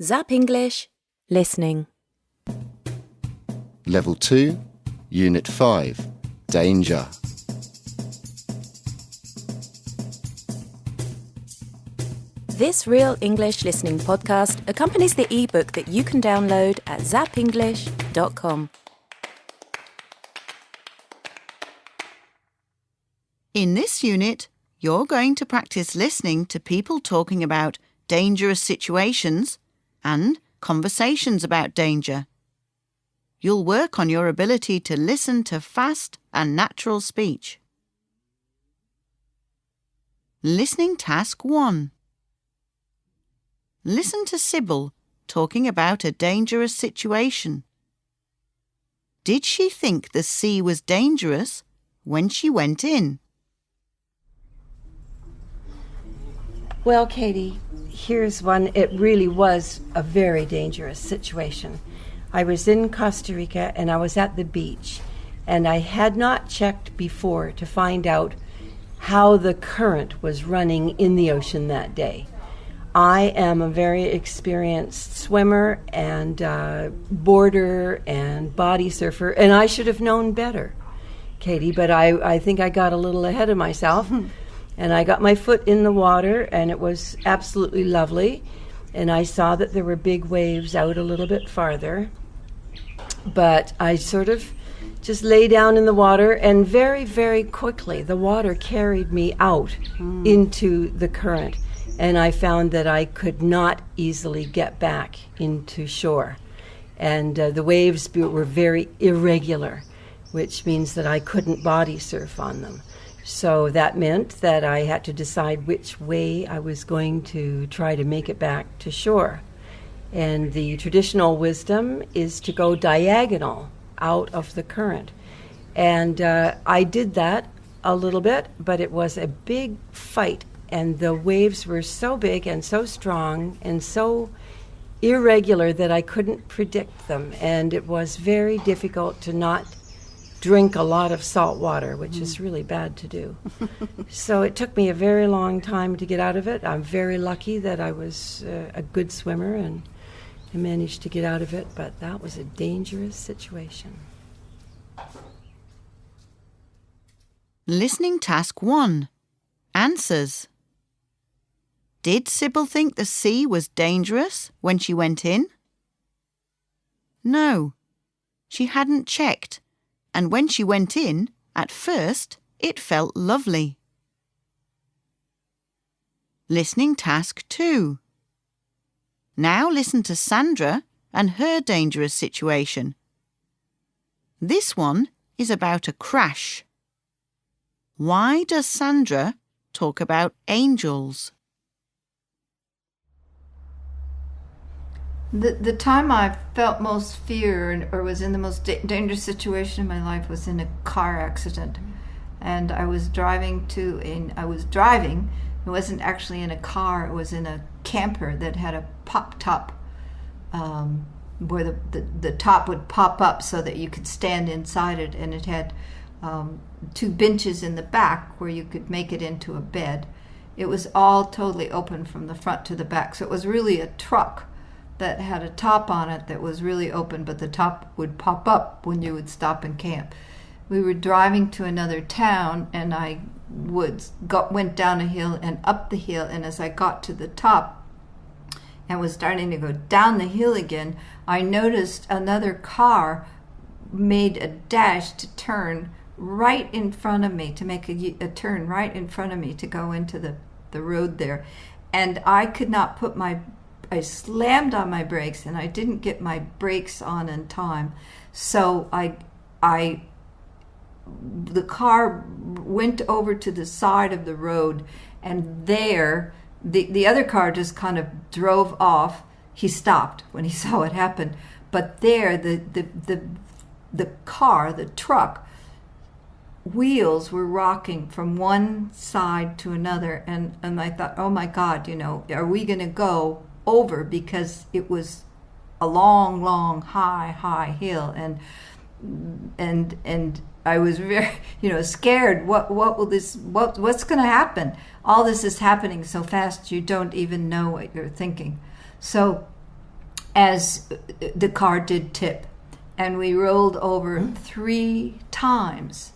Zap English, listening. Level 2, Unit 5, Danger. This Real English Listening podcast accompanies the ebook that you can download at zapenglish.com. In this unit, you're going to practice listening to people talking about dangerous situations and conversations about danger. You'll work on your ability to listen to fast and natural speech. Listening Task 1. Listen to Sybil talking about a dangerous situation. Did she think the sea was dangerous when she went in? Well, Katie, here's one. It really was a very dangerous situation. I was in Costa Rica and I was at the beach, and I had not checked before to find out how the current was running in the ocean that day. I am a very experienced swimmer and boarder and body surfer, and I should have known better, Katie, but I think I got a little ahead of myself. And I got my foot in the water, and it was absolutely lovely. And I saw that there were big waves out a little bit farther. But I sort of just lay down in the water, and very, very quickly the water carried me out into the current. And I found that I could not easily get back into shore. And the waves were very irregular, which means that I couldn't body surf on them. So that meant that I had to decide which way I was going to try to make it back to shore. And the traditional wisdom is to go diagonal out of the current. And I did that a little bit, but it was a big fight. And the waves were so big and so strong and so irregular that I couldn't predict them. And it was very difficult to not drink a lot of salt water, which is really bad to do. So it took me a very long time to get out of it. I'm very lucky that I was a good swimmer and I managed to get out of it, but that was a dangerous situation. Listening Task 1. Answers. Did Sybil think the sea was dangerous when she went in? No, she hadn't checked. And when she went in, at first, it felt lovely. Listening Task 2. Now listen to Sandra and her dangerous situation. This one is about a crash. Why does Sandra talk about angels? The time I felt most fear or was in the most dangerous situation in my life was in a car accident. And I was driving, it wasn't actually in a car, it was in a camper that had a pop top where the top would pop up so that you could stand inside it, and it had two benches in the back where you could make it into a bed. It was all totally open from the front to the back, so it was really a truck that had a top on it that was really open, but the top would pop up when you would stop and camp. We were driving to another town, and I went down a hill and up the hill, and as I got to the top and was starting to go down the hill again, I noticed another car made a dash to turn right in front of me, to make a turn right in front of me to go into the road there. And I could not put I slammed on my brakes, and I didn't get my brakes on in time. So the car went over to the side of the road, and there, the other car just kind of drove off. He stopped when he saw what happened. But there, the car, the truck, wheels were rocking from one side to another. And I thought, oh my God, are we going to go over, because it was a long, high hill, and I was very, scared. What's going to happen? All this is happening so fast you don't even know what you're thinking. So as the car did tip. And we rolled over 3 times.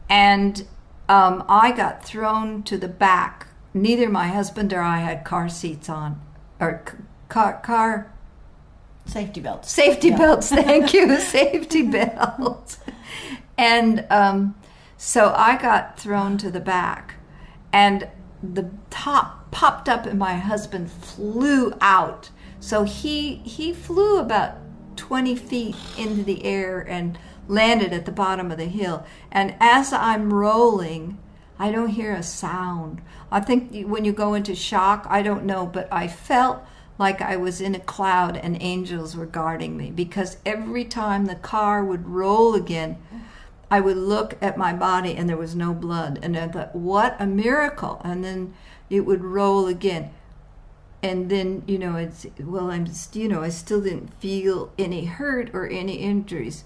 And I got thrown to the back. Neither my husband or I had car seats on, or car Safety belts. safety belts. Thank you, safety belts. And so I got thrown to the back, and the top popped up, and my husband flew out. So he flew about 20 feet into the air and landed at the bottom of the hill. And as I'm rolling, I don't hear a sound. I think when you go into shock, I don't know, but I felt like I was in a cloud and angels were guarding me, because every time the car would roll again, I would look at my body and there was no blood. And I thought, what a miracle. And then it would roll again. And then, I still didn't feel any hurt or any injuries.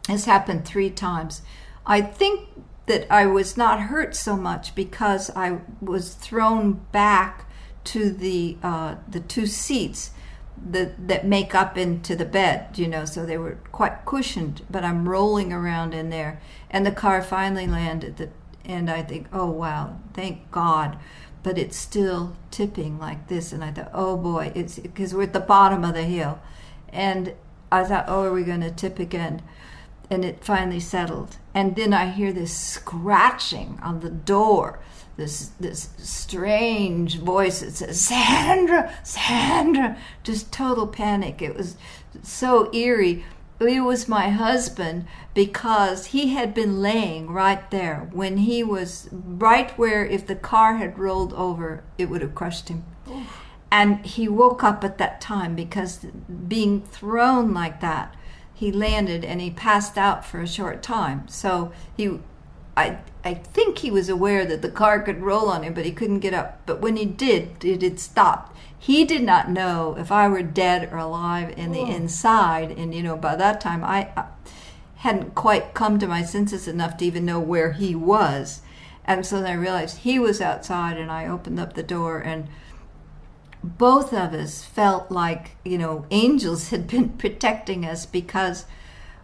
This happened 3 times. I think that I was not hurt so much because I was thrown back to the 2 seats that make up into the bed, so they were quite cushioned, but I'm rolling around in there. And the car finally landed, and I think, oh, wow, thank God. But it's still tipping like this. And I thought, oh boy, it's because we're at the bottom of the hill. And I thought, oh, are we going to tip again? And it finally settled. And then I hear this scratching on the door, this strange voice that says, Sandra, Sandra, just total panic. It was so eerie. It was my husband, because he had been laying right there when he was right where, if the car had rolled over, it would have crushed him. Oof. And he woke up at that time, because being thrown like that, he landed and he passed out for a short time. So I think he was aware that the car could roll on him, but he couldn't get up. But when he did, it had stopped. He did not know if I were dead or alive in the inside. And, by that time, I hadn't quite come to my senses enough to even know where he was. And so then I realized he was outside, and I opened up the door, and both of us felt like, angels had been protecting us, because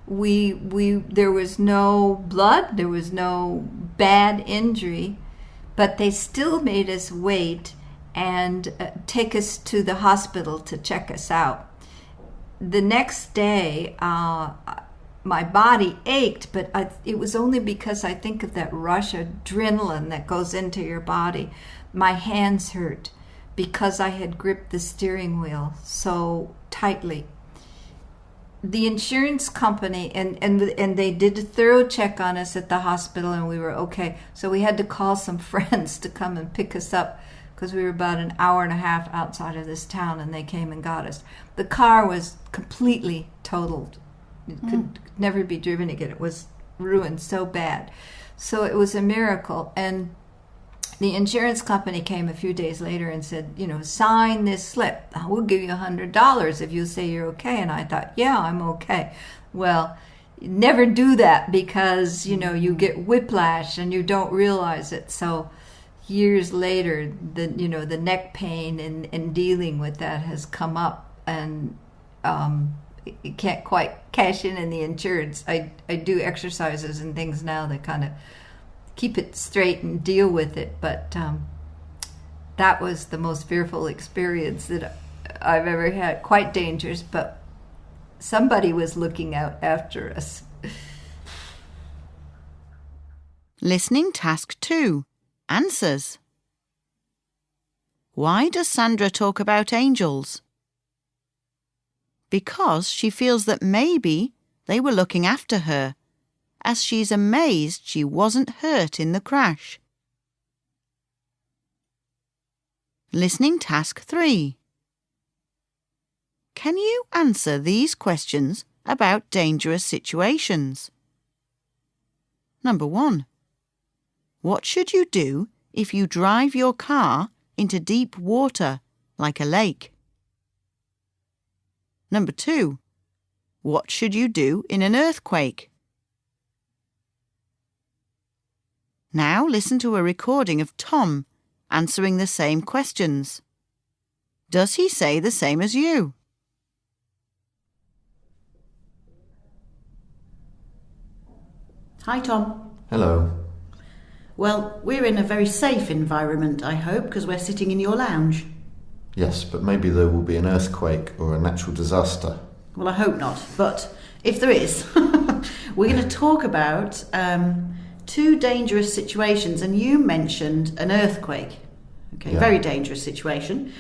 there was no blood, there was no bad injury, but they still made us wait and take us to the hospital to check us out. The next day, my body ached, but it was only because I think of that rush of adrenaline that goes into your body. My hands hurt because I had gripped the steering wheel so tightly. The insurance company, and they did a thorough check on us at the hospital, and we were okay. So we had to call some friends to come and pick us up, because we were about an hour and a half outside of this town, and they came and got us. The car was completely totaled. It could never be driven again. It was ruined so bad. So it was a miracle. And the insurance company came a few days later and said, sign this slip. We'll give you $100 if you say you're okay. And I thought, yeah, I'm okay. Well, never do that, because, you get whiplash and you don't realize it. So years later, the neck pain and dealing with that has come up, and you can't quite cash in the insurance. I do exercises and things now that kind of keep it straight and deal with it, but that was the most fearful experience that I've ever had. Quite dangerous, but somebody was looking out after us. Listening task 2. Answers. Why does Sandra talk about angels? Because she feels that maybe they were looking after her, as she's amazed she wasn't hurt in the crash. Listening task 3. Can you answer these questions about dangerous situations? Number 1. What should you do if you drive your car into deep water, like a lake? Number 2. What should you do in an earthquake? Now listen to a recording of Tom answering the same questions. Does he say the same as you? Hi, Tom. Hello. Well, we're in a very safe environment, I hope, because we're sitting in your lounge. Yes, but maybe there will be an earthquake or a natural disaster. Well, I hope not, but if there is, we're going to talk about 2 dangerous situations, and you mentioned an earthquake. Okay, Yeah. Very dangerous situation.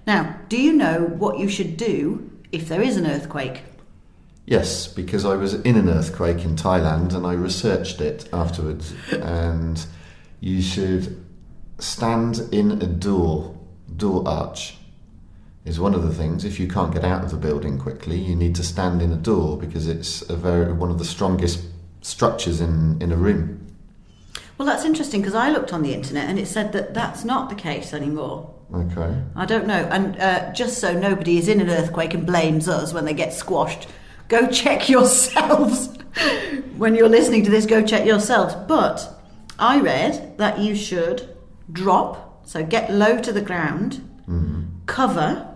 Now, do you know what you should do if there is an earthquake? Yes, because I was in an earthquake in Thailand and I researched it afterwards. And you should stand in a door arch is one of the things. If you can't get out of the building quickly, you need to stand in a door because it's one of the strongest structures in a room. Well, that's interesting because I looked on the internet and it said that that's not the case anymore. Okay. I don't know. And just so nobody is in an earthquake and blames us when they get squashed, go check yourselves. When you're listening to this, go check yourselves. But I read that you should drop, so get low to the ground, cover.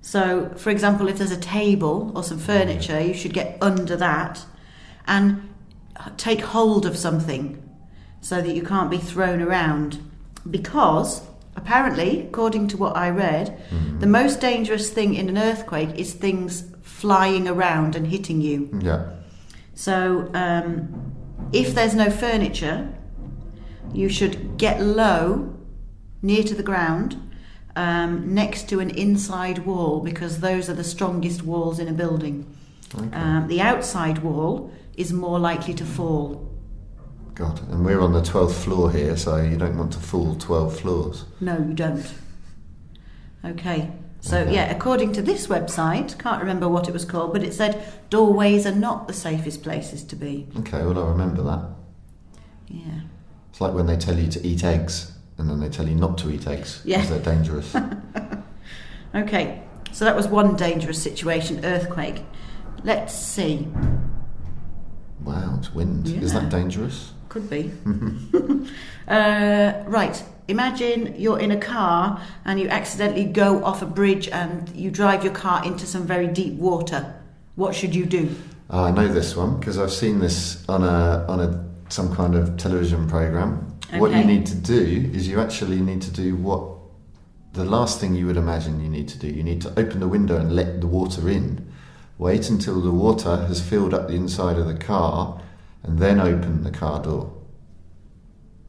So, for example, if there's a table or some furniture, you should get under that and take hold of something so that you can't be thrown around. Because, apparently, according to what I read, the most dangerous thing in an earthquake is things flying around and hitting you. Yeah. So, if there's no furniture, you should get low, near to the ground, next to an inside wall, because those are the strongest walls in a building. Okay. The outside wall is more likely to fall. God, and we're on the 12th floor here, so you don't want to fall 12 floors. No, you don't. Okay. So, yeah, according to this website, can't remember what it was called, but it said doorways are not the safest places to be. Okay, well, I remember that. Yeah. It's like when they tell you to eat eggs, and then they tell you not to eat eggs because Yeah. they're dangerous. Okay, so that was one dangerous situation, earthquake. Let's see. Wow, it's wind. Is Yeah. that dangerous? Could be. Right, imagine you're in a car and you accidentally go off a bridge and you drive your car into some very deep water. What should you do? I know this one because I've seen this on some kind of television program. What you Okay. need to do is you actually need to do what the last thing you would imagine you need to do. You need to open the window and let the water in. Wait until the water has filled up the inside of the car and then open the car door.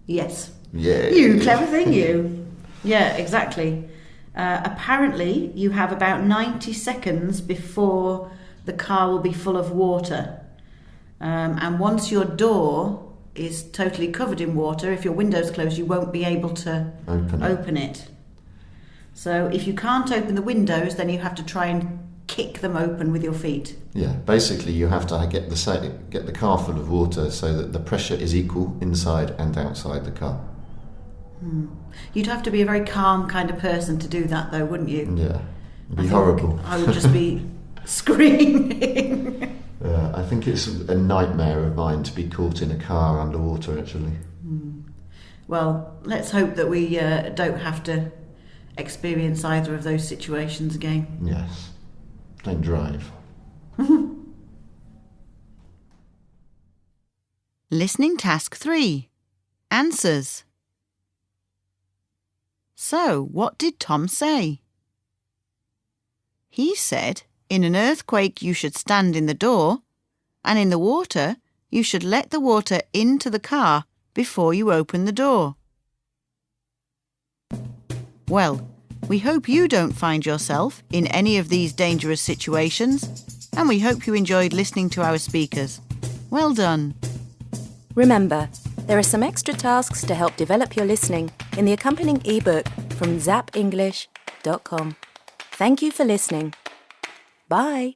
Yes. Yeah. You clever thing, you. Yeah, exactly. Apparently, you have about 90 seconds before the car will be full of water. And once your door is totally covered in water, if your window's closed, you won't be able to open it. So if you can't open the windows, then you have to try and kick them open with your feet. Yeah, basically you have to get the car full of water so that the pressure is equal inside and outside the car. You'd have to be a very calm kind of person to do that, though, wouldn't you? Yeah, it'd be I think horrible. I would just be screaming. I think it's a nightmare of mine to be caught in a car underwater, actually. Well, let's hope that we don't have to experience either of those situations again. Yes. Don't drive. Listening task 3. Answers. So, what did Tom say? He said, in an earthquake you should stand in the door, and in the water you should let the water into the car before you open the door. Well, we hope you don't find yourself in any of these dangerous situations, and we hope you enjoyed listening to our speakers. Well done. Remember, there are some extra tasks to help develop your listening in the accompanying ebook from zapenglish.com. Thank you for listening. Bye.